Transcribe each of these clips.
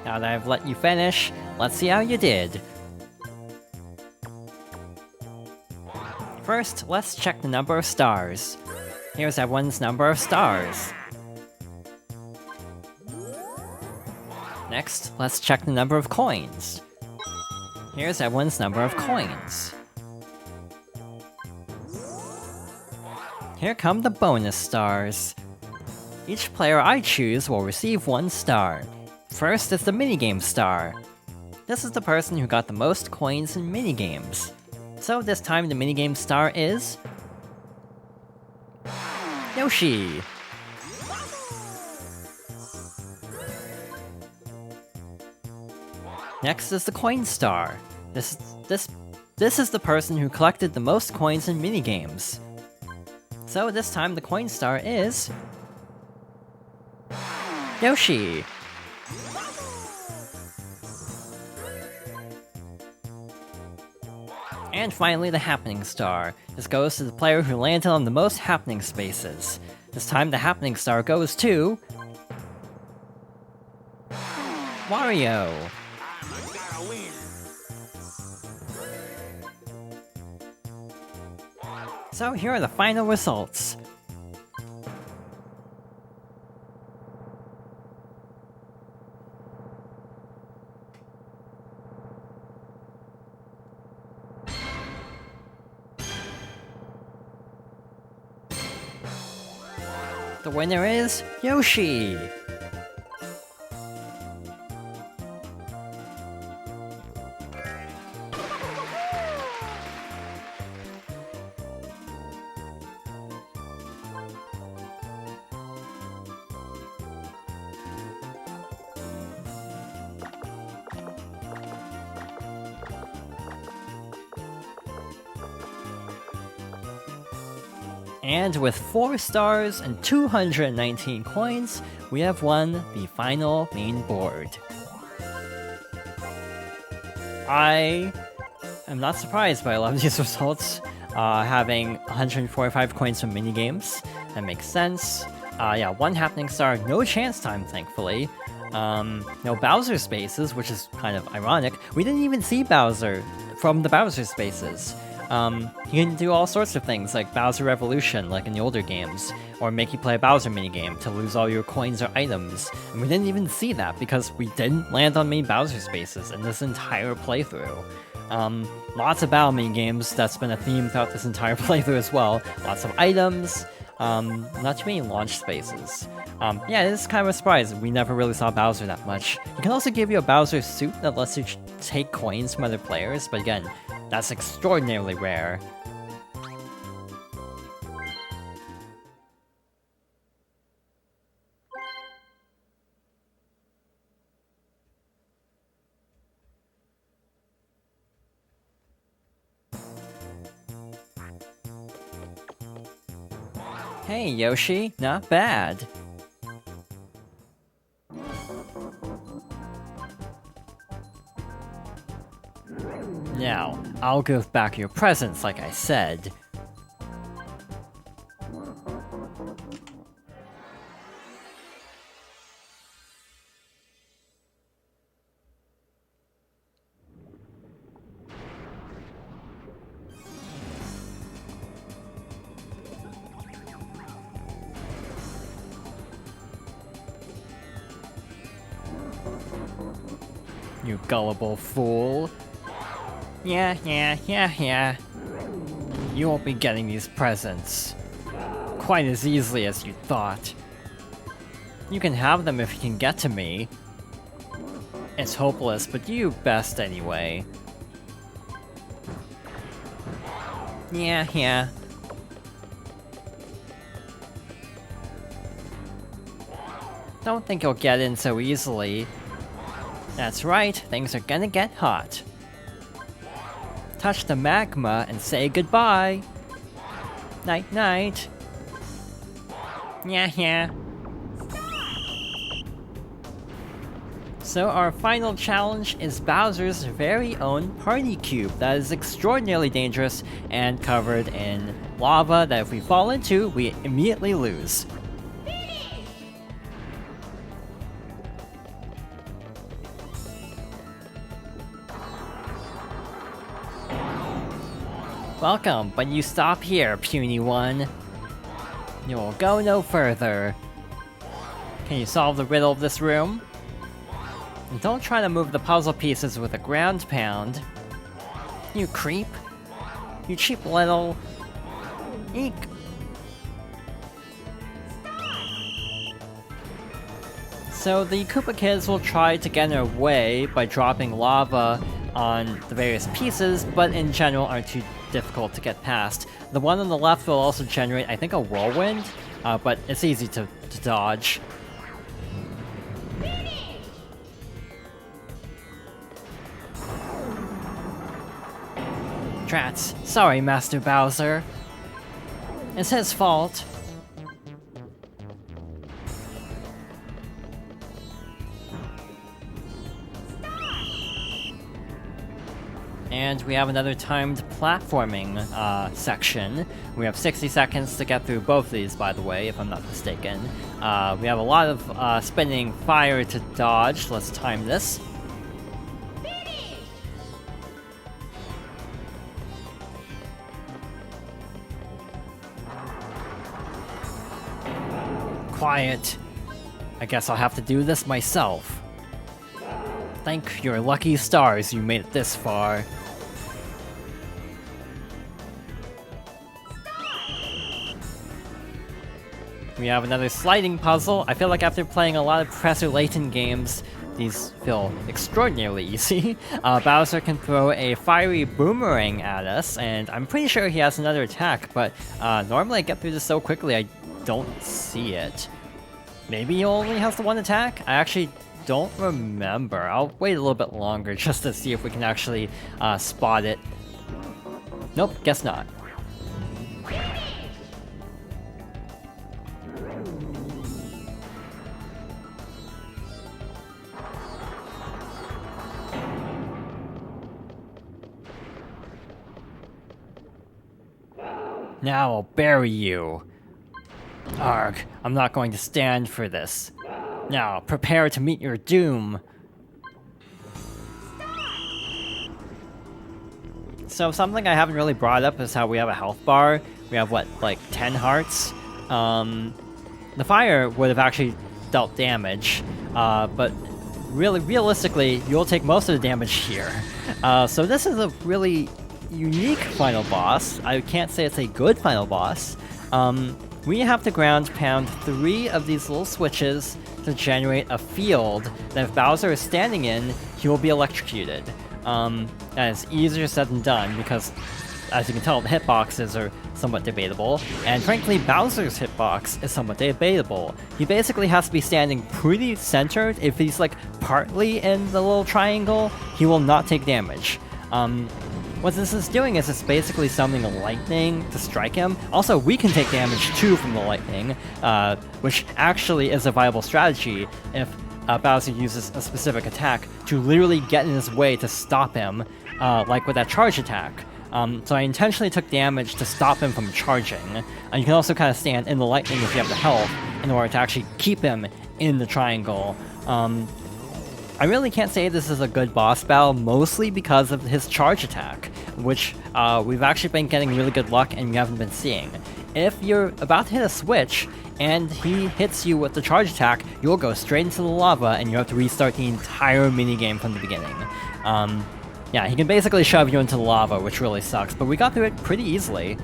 Now that I've let you finish, let's see how you did. First, let's check the number of stars. Here's everyone's number of stars. Next, let's check the number of coins. Here's everyone's number of coins. Here come the bonus stars. Each player I choose will receive 1 star. First is the minigame star. This is the person who got the most coins in minigames. So this time the minigame star is... Yoshi! Next is the coin star. This is the person who collected the most coins in minigames. So this time the coin star is... Yoshi! And finally the happening star. This goes to the player who landed on the most happening spaces. This time the happening star goes to... Wario! So here are the final results. The winner is Yoshi! And with 4 stars and 219 coins, we have won the final main board. I am not surprised by a lot of these results. Having 145 coins from minigames, that makes sense. Yeah, 1 happening star, no chance time, thankfully. No Bowser spaces, which is kind of ironic. We didn't even see Bowser from the Bowser spaces. You can do all sorts of things, like Bowser Revolution, like in the older games, or make you play a Bowser minigame to lose all your coins or items, and we didn't even see that because we didn't land on many Bowser spaces in this entire playthrough. Lots of battle minigames, that's been a theme throughout this entire playthrough as well. Lots of items, not too many launch spaces. Yeah, it is kind of a surprise, we never really saw Bowser that much. You can also give you a Bowser suit that lets you take coins from other players, but again, that's extraordinarily rare. Hey Yoshi, not bad. Now, I'll give back your presents like I said. You gullible fool. Yeah. You won't be getting these presents quite as easily as you thought. You can have them if you can get to me. It's hopeless, but you best anyway. Yeah. Don't think you'll get in so easily. That's right, things are gonna get hot. Touch the magma and say goodbye. Night. Yeah. So our final challenge is Bowser's very own party cube that is extraordinarily dangerous and covered in lava that if we fall into, we immediately lose. Welcome, but you stop here, puny one. You will go no further. Can you solve the riddle of this room? And don't try to move the puzzle pieces with a ground pound. You creep. You cheap little... Eek. So the Koopa Kids will try to get in their way by dropping lava on the various pieces, but in general aren't too difficult to get past. The one on the left will also generate, I think, a whirlwind, but it's easy to dodge. Drats. Sorry, Master Bowser. It's his fault. And we have another timed platforming section. We have 60 seconds to get through both of these, by the way, if I'm not mistaken. We have a lot of spinning fire to dodge. Let's time this. Quiet. I guess I'll have to do this myself. Thank your lucky stars you made it this far. We have another sliding puzzle. I feel like after playing a lot of Professor Layton games, these feel extraordinarily easy. Bowser can throw a fiery boomerang at us, and I'm pretty sure he has another attack, but normally I get through this so quickly I don't see it. Maybe he only has the one attack? I actually don't remember. I'll wait a little bit longer just to see if we can actually spot it. Nope, guess not. Now I'll bury you. Arg, I'm not going to stand for this. Now, prepare to meet your doom. So something I haven't really brought up is how we have a health bar. We have, what, like 10 hearts? The fire would have actually dealt damage, but realistically, you'll take most of the damage here. So this is a really unique final boss. I can't say it's a good final boss. We have to ground pound 3 of these little switches to generate a field that if Bowser is standing in, he will be electrocuted. That is easier said than done because, as you can tell, the hitboxes are somewhat debatable, and frankly, Bowser's hitbox is somewhat debatable. He basically has to be standing pretty centered. If he's like partly in the little triangle, he will not take damage. What this is doing is it's basically summoning lightning to strike him. Also, we can take damage too from the lightning, which actually is a viable strategy if Bowser uses a specific attack to literally get in his way to stop him, like with that charge attack. So I intentionally took damage to stop him from charging. And you can also kind of stand in the lightning if you have the health in order to actually keep him in the triangle. I really can't say this is a good boss battle, mostly because of his charge attack, which we've actually been getting really good luck and we haven't been seeing. If you're about to hit a switch and he hits you with the charge attack, you'll go straight into the lava and you have to restart the entire minigame from the beginning. Yeah, he can basically shove you into the lava, which really sucks, but we got through it pretty easily.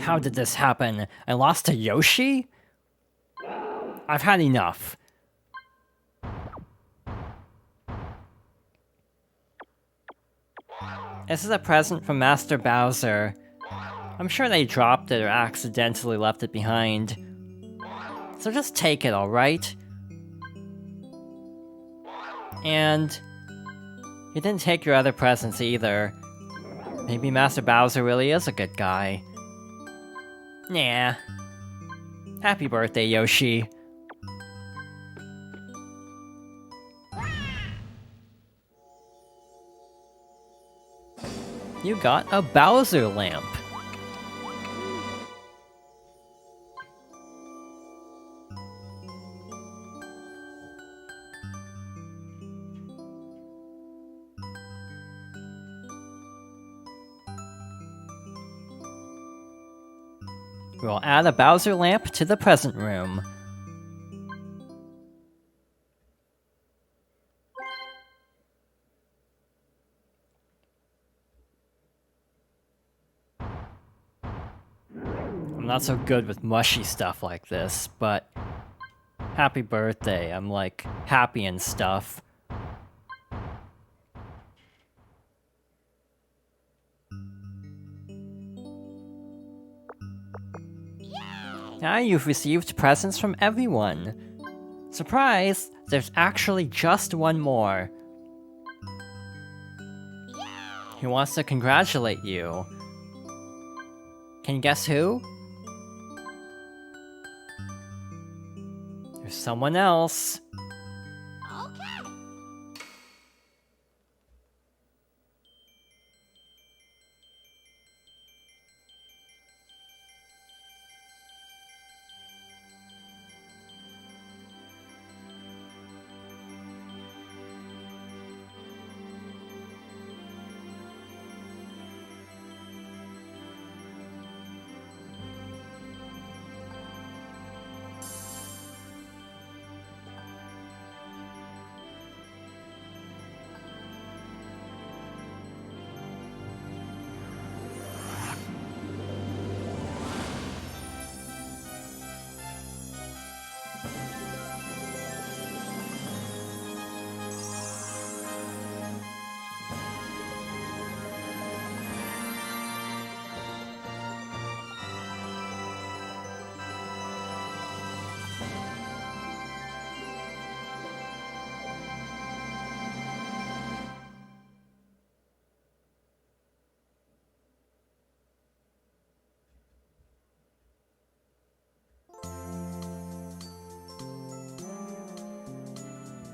How did this happen? I lost to Yoshi? I've had enough. This is a present from Master Bowser. I'm sure they dropped it or accidentally left it behind. So just take it, alright? And he didn't take your other presents either. Maybe Master Bowser really is a good guy. Nah. Happy birthday, Yoshi. You got a Bowser lamp. We'll add a Bowser lamp to the present room. I'm not so good with mushy stuff like this, but happy birthday. I'm like happy and stuff. Now you've received presents from everyone. Surprise! There's actually just one more. He wants to congratulate you. Can you guess who? There's someone else.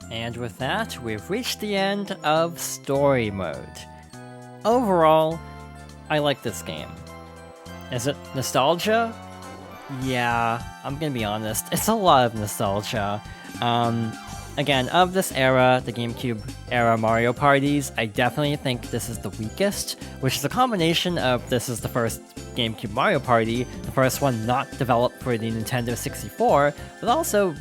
And with that, we've reached the end of Story Mode. Overall, I like this game. Is it nostalgia? Yeah, I'm gonna be honest, it's a lot of nostalgia. Again, of this era, the GameCube era Mario parties, I definitely think this is the weakest, which is a combination of this is the first GameCube Mario Party, the first one not developed for the Nintendo 64, but also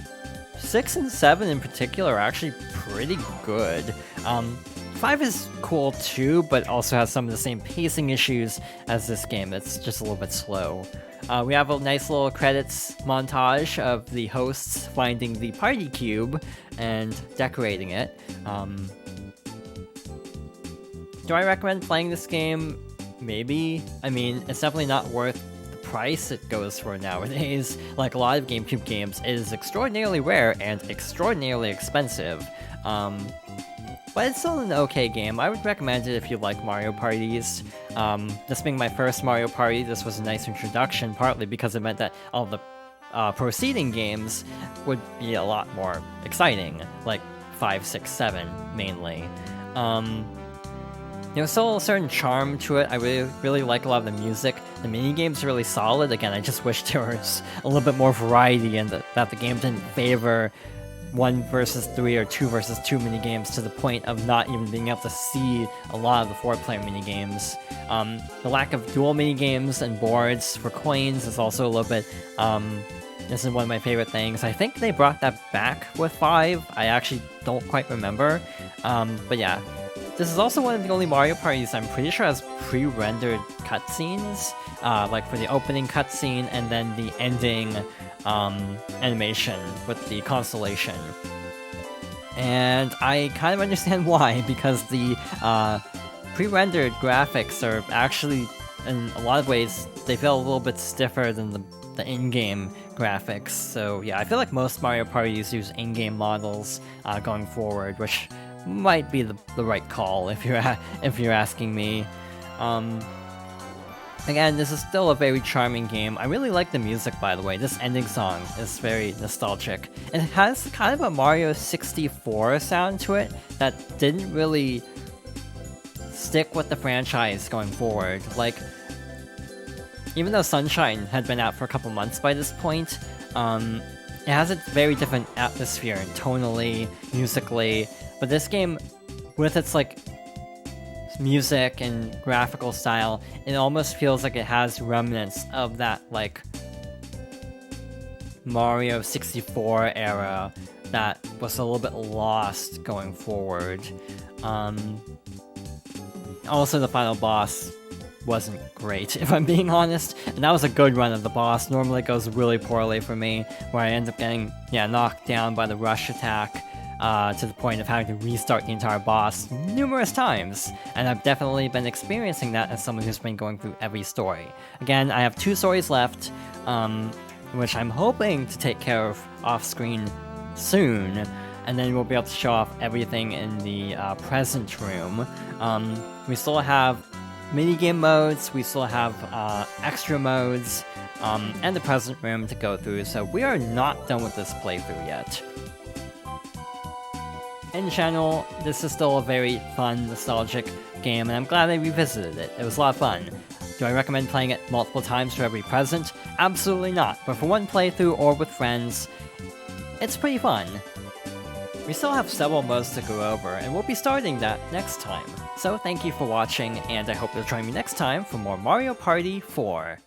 6 and 7 in particular are actually pretty good. 5 is cool too, but also has some of the same pacing issues as this game. It's just a little bit slow. We have a nice little credits montage of the hosts finding the party cube and decorating it. Do I recommend playing this game? Maybe. I mean, it's definitely not worth the price it goes for nowadays. Like a lot of GameCube games, it is extraordinarily rare and extraordinarily expensive. But it's still an okay game. I would recommend it if you like Mario parties. This being my first Mario Party, this was a nice introduction, partly because it meant that all the preceding games would be a lot more exciting, like 5, 6, 7 mainly. There's still a certain charm to it. I really like a lot of the music. The minigames are really solid. Again, I just wish there was a little bit more variety and that the game didn't favor 1 versus 3 or 2 versus 2 minigames to the point of not even being able to see a lot of the 4-player minigames. The lack of dual minigames and boards for coins is also a little bit, this is one of my favorite things. I think they brought that back with 5. I actually don't quite remember. But yeah, this is also one of the only Mario parties I'm pretty sure has pre-rendered cutscenes, like for the opening cutscene and then the ending animation with the constellation. And I kind of understand why, because the pre-rendered graphics are actually, in a lot of ways, they feel a little bit stiffer than the in-game graphics. So yeah, I feel like most Mario parties use in-game models going forward, which might be the right call if you're asking me. Again, this is still a very charming game. I really like the music, by the way. This ending song is very nostalgic. It has kind of a Mario 64 sound to it that didn't really stick with the franchise going forward. Like, even though Sunshine had been out for a couple months by this point, it has a very different atmosphere, tonally, musically, but this game, with its like music and graphical style, it almost feels like it has remnants of that like Mario 64 era that was a little bit lost going forward. Also, the final boss wasn't great, if I'm being honest, and that was a good run of the boss. Normally it goes really poorly for me, where I end up getting knocked down by the rush attack to the point of having to restart the entire boss numerous times, and I've definitely been experiencing that as someone who's been going through every story. Again, I have 2 stories left, which I'm hoping to take care of off-screen soon, and then we'll be able to show off everything in the present room. We still have minigame modes, we still have extra modes, and the present room to go through, so we are not done with this playthrough yet. In general, this is still a very fun, nostalgic game, and I'm glad I revisited it. It was a lot of fun. Do I recommend playing it multiple times for every present? Absolutely not, but for one playthrough or with friends, it's pretty fun. We still have several modes to go over, and we'll be starting that next time. So thank you for watching, and I hope you'll join me next time for more Mario Party 4.